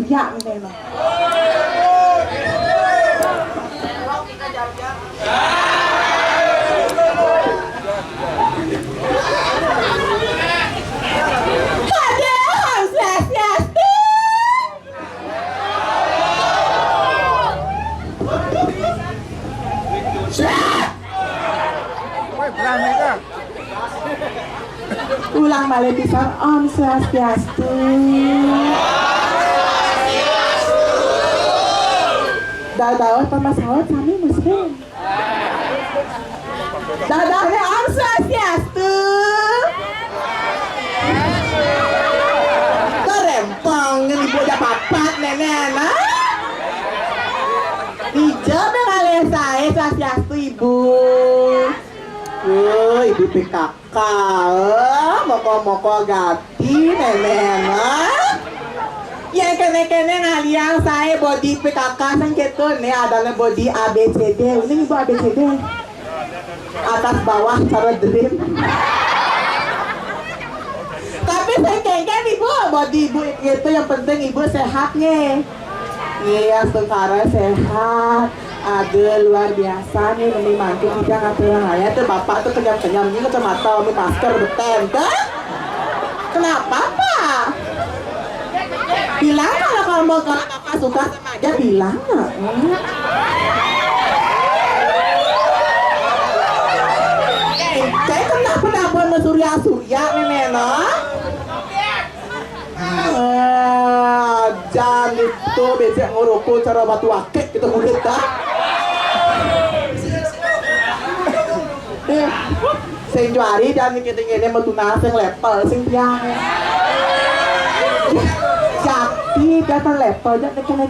Surya nih. Padahal Swastiastu. Ulang balik pisan Om Swastiastu. Dadawat pamasaot kami muslim. Dadahnya Om Swastiastu. Terempong ini punya papat nenek. Hijau dengan saya Swastiastu ibu. Ibu PKK, moko-moko ganti nenek. Ya kene-kene ngaliang saya body PKK sang gitu nih adalah body ABCD. Ini ibu ABCD. Atas bawah cara dream. Tapi saya kengken ibu body ibu itu yang penting ibu sehatnya. Iya sekarang sehat. Ada luar biasa nih ini mantu tidak ngatur ayah tuh bapak tuh kenyang-kenyang ini kacamata ini masker beten kan? Kenapa pak? Bilang kalau kamu kakak suka sama aja bilang nggak? Saya kenapa Surya nih no? Jangan itu biasa ngurukul cara batu akik kita mulut tak? Sing juari dan kita mau tunang sing level sing tiang. Jadi datang level dan kene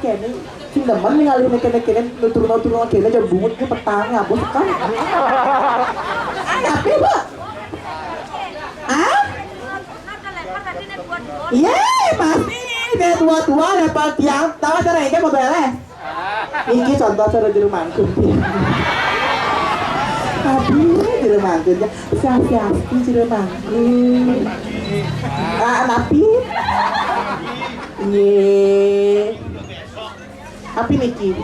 sing demen ningali kene turun kene jadi bungut ke petang ngabus kan. Tapi bu, iya pasti dia tua level tiang. Tahu cara ini mau beres? Ini contoh cara di rumahku. Aduh, jero mangkun ya. Swastiastu jero mangkun. Napi. Ye. Api niki.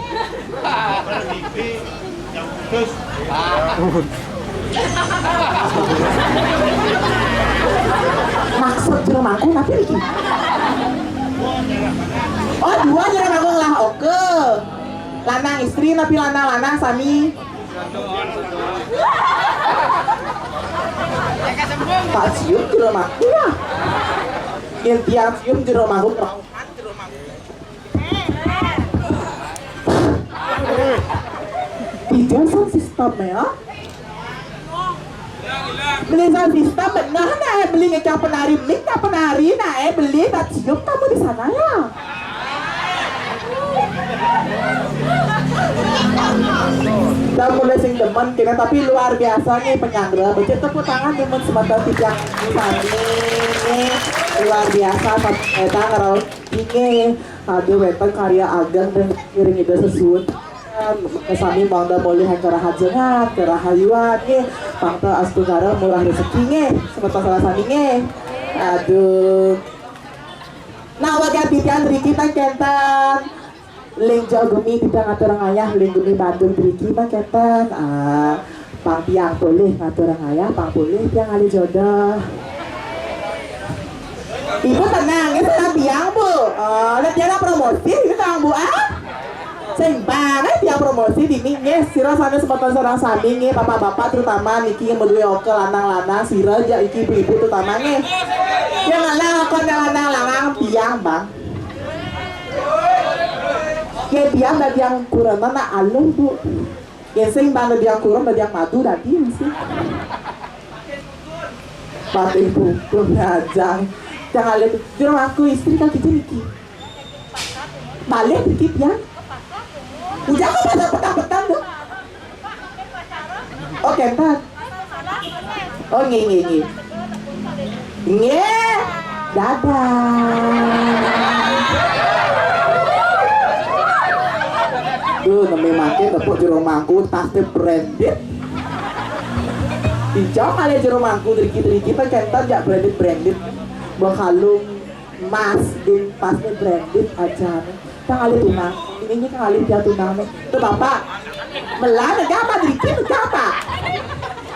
Maksud jero mangkun api niki. Oh, dua jero mangkun lah oke. Lanang istri tapi lanang sami. Pak cium di rumahku ya. Intian cium di rumahku keraupan di rumahku. Tidak sound system ya. Beli sound system benar nah beli ngecap penari nah beli tak cium kamu di sana ya. Dan mulai sing demen kena tapi luar biasa nih penyangga becet tepuk tangan demen semata tiang ini luar biasa kita ngerau ini ada wetan karya agang dan kiring itu sesuatu kesami bangda boleh cara hajengat cara hayuan nih bangda astungara murah rezeki nih semata salah sami aduh nah wajar titian Riki tak kentan Ling Jogumi tidak ngatur ayah, Ling Gumi Bandung Driki paketan. Pang tiang boleh ngatur ayah, pang boleh tiang ali jodoh. Ibu tenang, itu tenang tiang bu. Lihat tiang promosi, itu tenang bu seimbang, tiang promosi di nih. Sira sana sepotong seorang sami nih, bapak-bapak terutama niki yang berdua oke lanang-lanang, sira aja iki ibu-ibu terutama nih. Yang lanang tiang bang. Ya dia ada yang kurang mana alung bu. Yang sing mana dia kurang ada yang madu tadi sih. Pak ibu belum ngajang. Jangan lihat. Jangan aku istri kan kita niki. Balik dikit ya. Udah apa pada petang-petang tuh. Oke entar. Oh nge. Dadah. Tuh namanya makin tepuk jero mangku tasnya branded. Hijau kali jero mangku dari kita kentar jak branded. Bakalung Mas din pas nih branded aja nih. Kali tunang, ini kali dia tunang nih. Tuh bapak, melah apa dikit apa?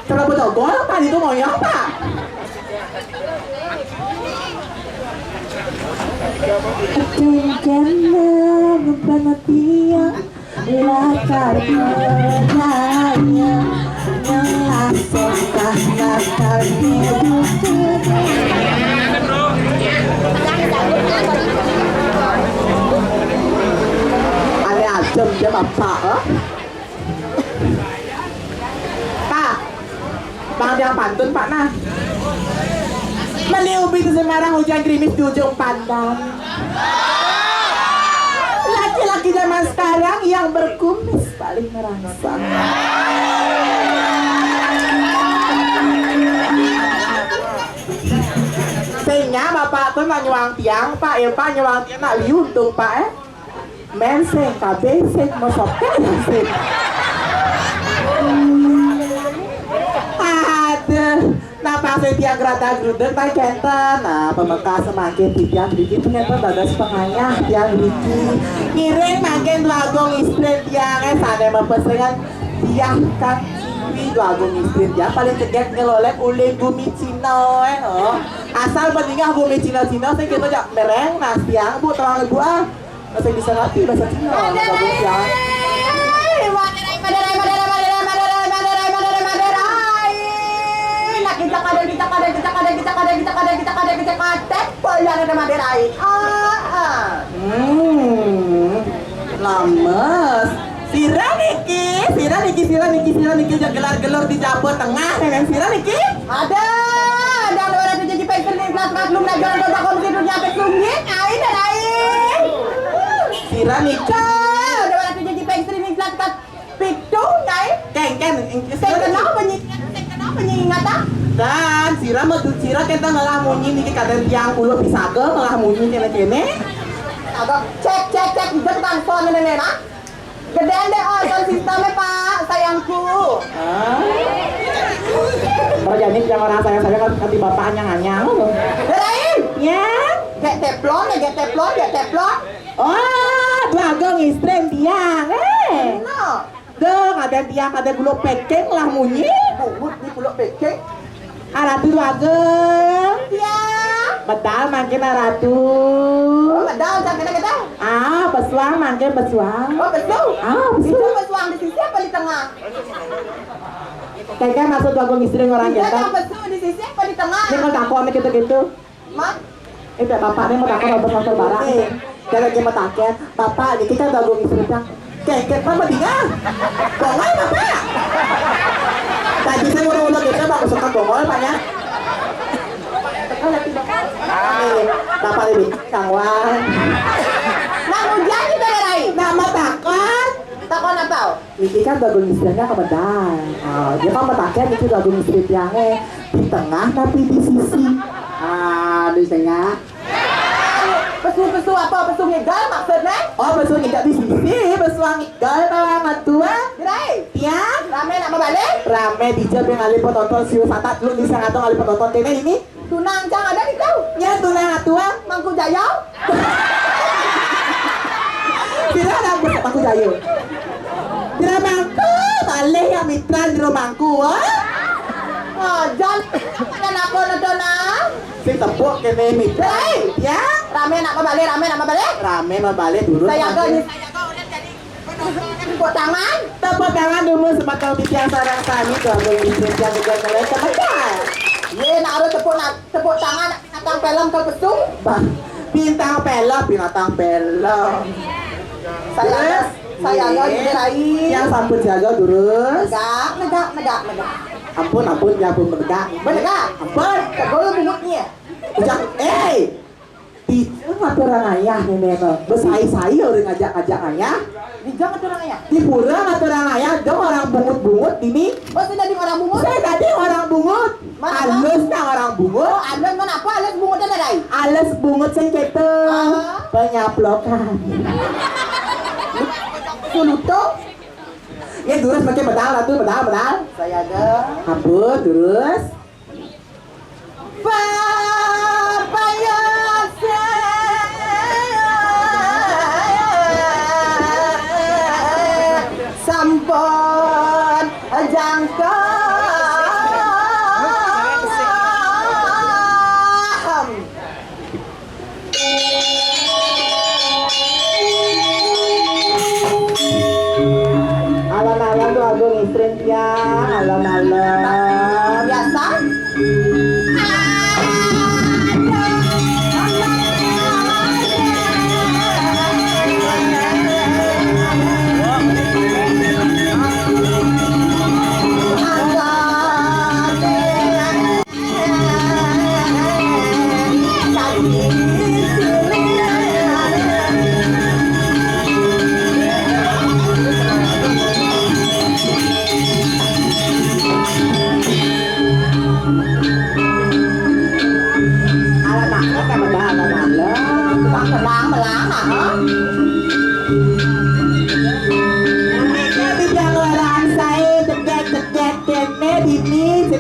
Terlalu jogol apa itu mau apa? Janganlah memperhatikan lakar berdaya yang asokah lakar hidup. Ada ajem dia bapak, Pak, bang dia pantun Pak nah. Meliubi ke Semarang hujan gerimis di ujung pandang. Laki-laki zaman sekarang yang berkumis paling merangsang. Sehingga bapak tuh nyuang tiang Pak, ya Pak nyuang tiang nak liuntung Pak menseng kabesek mosoknya sih. Napa saya tiang gerata grudeng tak kenten. Nah pembekas semakin tiang dikit ternyata ada setengahnya tiang dikit. Kirim makin lagong istri tiang sana mempesengan tiang kan ciwi lagong istri tiang paling cegek ngelolek uling bumi Cina asal pentingnya bumi Cina-Cina saya kita jak mereng nas tiang bu tolong ibu saya bisa ngerti bahasa Cina lagong tiang. Lames Sira niki gelar-gelor di Jawa Tengah dengan Sira niki ada luar itu jadi pengen di kelas maklum na jalan kota komisi dunia pesunggit ain dan ain Sira niki ada luar itu jadi pengen di kelas pitu nai ken kenapa penyiingat dan Sira kita ngelamunyi niki kadang tiang ulo bisa ke ngelamunyi kene agak cek tidak tanpa nenek nak gedean deh sistemnya Pak sayangku perjanjian yang orang sayang nanti bapaknya nganyang lain ya gak teplon oh bagong istri tiang dong ada tiang ada gulung pekeng lah munyi bumut nih gulung pekeng aratu bagong ya bedal makin aratu bedal jangan kita pesuang makin pesuang itu pesuang di sisi apa di tengah kayaknya maksud bagong istri orang kita yang pesuang di sisi apa di tengah ini mau takut sama gitu mak itu bapaknya mau takut sama barang kalau dia mau takut bapak ini kita bagong istri yang keket apa tinggal bongol bapak tadi saya udah kita bagus suka bongol Pak ya bapak lebih kawan nah hujan kita lerai nama takon apa ini kan bagus istrinya kebedal dia kan metaknya itu bagus istri tiangnya di tengah tapi di sisi di tengah pesu apa pesu ngigal maksudnya pesu ngigal di sisi pesu ngigal bawang matua gerai tiang rame nak balik rame dijab yang alih penonton siu satat lu bisa ngatong alih penonton ini tunang cang ada di kau ya tunang atua mangku jayo tidak ada mangku jayo tidak mangku balik yang mitra di rumahku jangan aku nonton si tepuk kene mitra ya rame nak balik dulu saya agak tepuk tangan dulu sebatang bicara sarang sani tuh yang juga kalian kebaca ye nak ada tepuk tangan binatang film ke pesung binatang film saya agak dirai yang sampun jaga terus negak ampun ya pun menegak ampun kagol bumutnya ujak itu ngaturang ayah nih memang besai-sai udah ngajak ayah dijang ngaturang ayah di pura ngaturang ayah dong orang bungut ini sudah di orang bungut saya tadi orang bungut halus nah orang bungut halus mana apa halus bungutnya dari halus bungut sengketa penyaplokan suluto ya terus pakai medal saya ada ampun terus papaya pesantren tiang malam-malam. Biasa?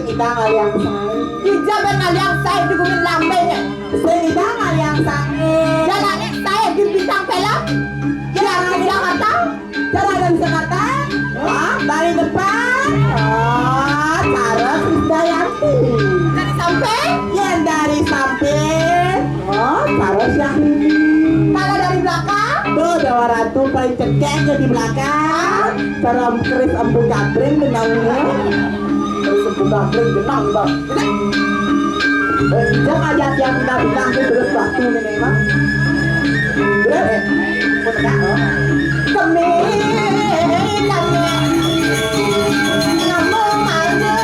Kita ngaliang saya. Jangan ngaliang saya digumin lambenya. Kita ngaliang saya. Jangan saya di bintang film. Jangan di Jakarta. Jangan dari Jakarta. Wah, dari depan. Oh, cara Krisdayanti. Dari samping. Yang dari samping. Oh, cara Syahrini. Kalau dari belakang. Tuh, Dewa Ratu paling cekeknya di belakang. Cara keris empu gabring benangnya. Bukan genang bang. Jangan aja yang bilang terus waktu ini memang. Terus, kami namu maju.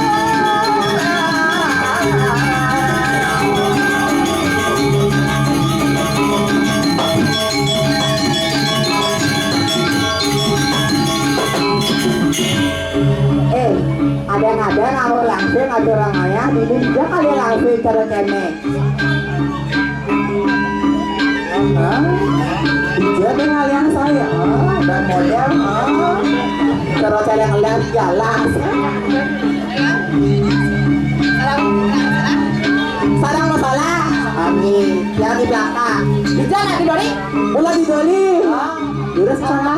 Ada ngawur langsung ada orang ayah di dia kali langsung cara kene. Dia dengan yang saya, dan model, cara cara ngeliat jalan. Sarang masalah, amin. Yang di belakang, Di jalan di Dori. ulah di Doli. Lurus sana.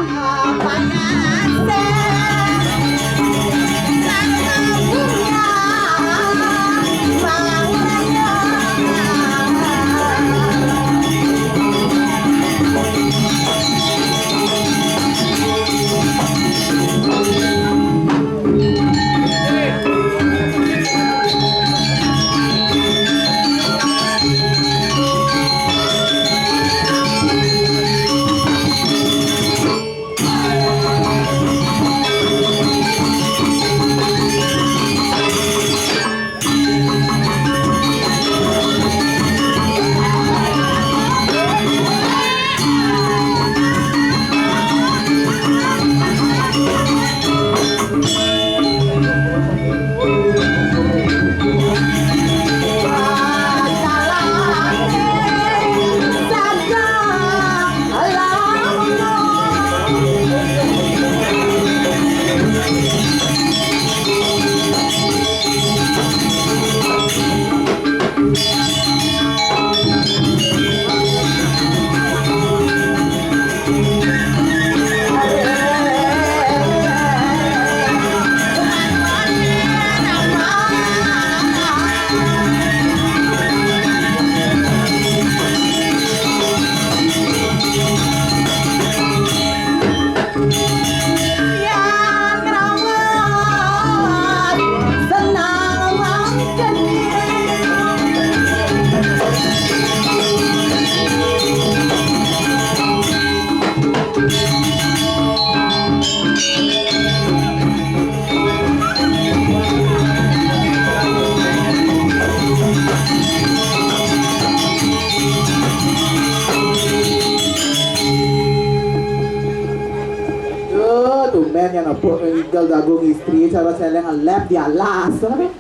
tumben yang apa igal dagung istri cara seleng lab di alas tapi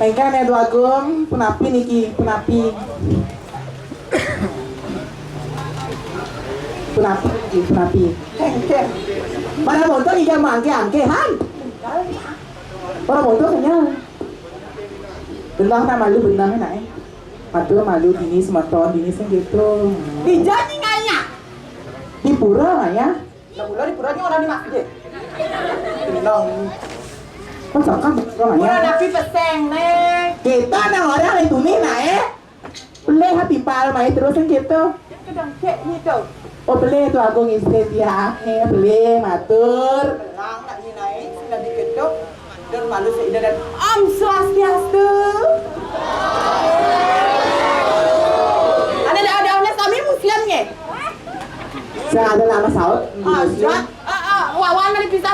Engkan ya Agung, penapi niki, penapi Engkan mana montok ikan mangke angke han orang montok kayaknya benar malu benar nak Aduh malu dinis maton dinis gitu Di jadi nganya di pura ya di pura ni orang ni mak je Tinong Kau sangka Pura ya napi peseng ne kita nang orang itu nih naik boleh hati pal mai terus kan gitu Kedang cek ni tu Oh beli tuh aku ngisi dia, beli matur. Belang nak naik, sila diketuk. Dan malu seidah dan Om Swastiastu. Ada orang kami Muslim nge. Saya ada nama saud. Wawan mana bisa